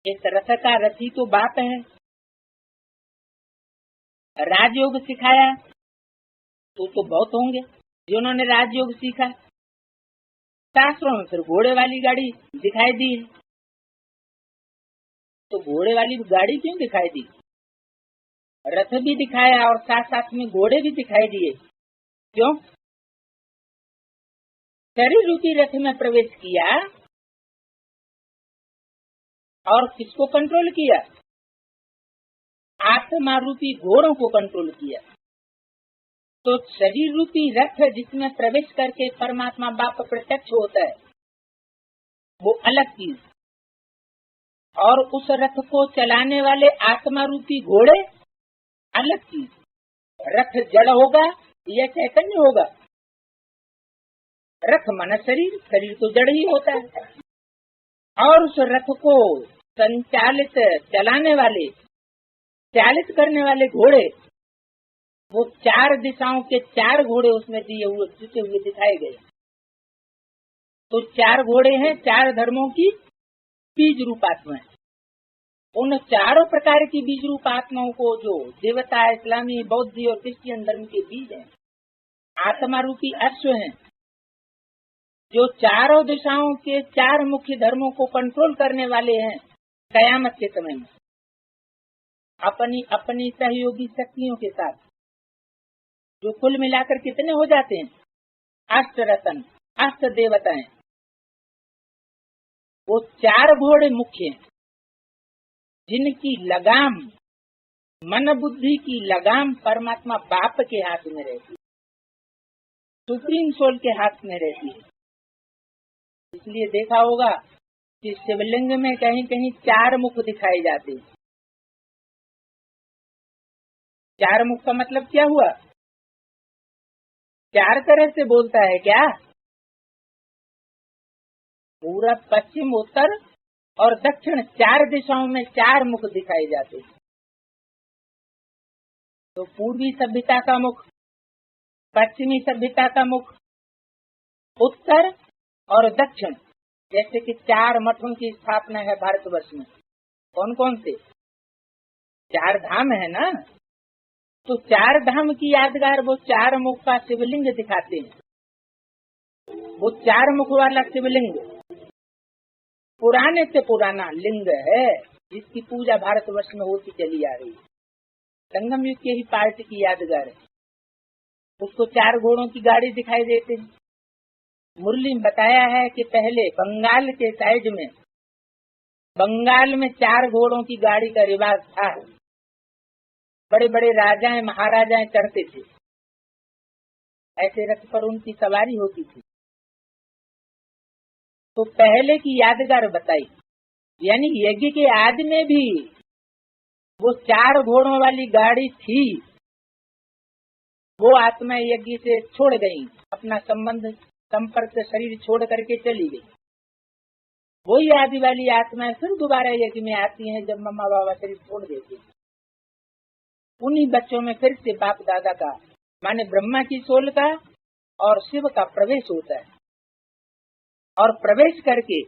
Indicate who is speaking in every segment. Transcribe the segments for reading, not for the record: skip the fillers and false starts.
Speaker 1: इस रथ का रथी तो बाप है। राजयोग सिखाया तो बहुत होंगे जिन्होंने राजयोग सीखा। शास्त्रों में फिर घोड़े वाली गाड़ी दिखाई दी, तो घोड़े वाली गाड़ी क्यों दिखाई दी? रथ भी दिखाया और साथ साथ में घोड़े भी दिखाई दिए। क्यों? शरीर रूपी रथ में प्रवेश किया और किसको कंट्रोल किया? आत्मा रूपी घोड़ों को कंट्रोल किया। तो शरीर रूपी रथ जिसमें प्रवेश करके परमात्मा बाप प्रत्यक्ष होता है वो अलग चीज, और उस रथ को चलाने वाले आत्मा रूपी घोड़े अलग चीज। रथ जड़ होगा या चैतन्य होगा? रथ मन शरीर, शरीर तो जड़ ही होता है। और उस रथ को संचालित चलाने वाले, चालित करने वाले घोड़े, वो चार दिशाओं के चार घोड़े उसमें दिए हुए जुटे हुए दिखाए गए। तो चार घोड़े हैं चार धर्मों की बीज रूप आत्मा है। उन चारों प्रकार की बीज रूप आत्माओं को जो देवता, इस्लामी, बौद्ध और क्रिश्चियन धर्म के बीज हैं, आत्मा रूपी अश्व हैं, जो चारों दिशाओं के चार मुख्य धर्मों को कंट्रोल करने वाले हैं। कयामत के समय में अपनी अपनी सहयोगी शक्तियों के साथ, जो कुल मिलाकर कितने हो जाते हैं? अष्ट रतन, अष्ट देवताएं। वो चार घोड़े मुख्य हैं जिनकी लगाम, मन बुद्धि की लगाम परमात्मा बाप के हाथ में रहती है, सुप्रीम सोल के हाथ में रहती है। इसलिए देखा होगा कि शिवलिंग में कहीं कहीं चार मुख दिखाए जाते हैं। चार मुख का मतलब क्या हुआ? चार तरह से बोलता है क्या? पूरब, पश्चिम, उत्तर और दक्षिण, चार दिशाओं में चार मुख दिखाए जाते हैं। तो पूर्वी सभ्यता का मुख, पश्चिमी सभ्यता का मुख, उत्तर और दक्षिण। जैसे कि चार मठों की स्थापना है भारतवर्ष में, कौन कौन से? चार धाम है ना। तो चार धाम की यादगार वो चार मुख का शिवलिंग दिखाते हैं। वो चार मुख वाला शिवलिंग पुराने से पुराना लिंग है, जिसकी पूजा भारतवर्ष में होती चली आ रही है। संगम युग के ही पार्टी की यादगार है। उसको चार घोड़ों की गाड़ी दिखाई देते हैं। मुरली में बताया है कि पहले बंगाल के साइड में, बंगाल में चार घोड़ों की गाड़ी का रिवाज था। बड़े बड़े राजाएं, महाराजाएं चढ़ते थे, ऐसे रथ पर उनकी सवारी होती थी। तो पहले की यादगार बताई, यानी यज्ञ के आदि में भी वो चार घोड़ों वाली गाड़ी थी। वो आत्मा यज्ञ से छोड़ गई, अपना संबंध संपर्क शरीर छोड़ करके चली गई। वही आदि वाली आत्माएं फिर दोबारा यज्ञ में आती हैं जब मम्मा बाबा शरीर छोड़ देते हैं। उन्हीं बच्चों में फिर से बाप दादा का, माने ब्रह्मा की सोल का और शिव का प्रवेश होता है, और प्रवेश करके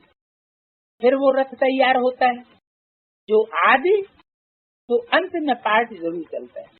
Speaker 1: फिर वो रथ तैयार होता है, जो आदि तो अंत में पार्ट जरूर चलता है।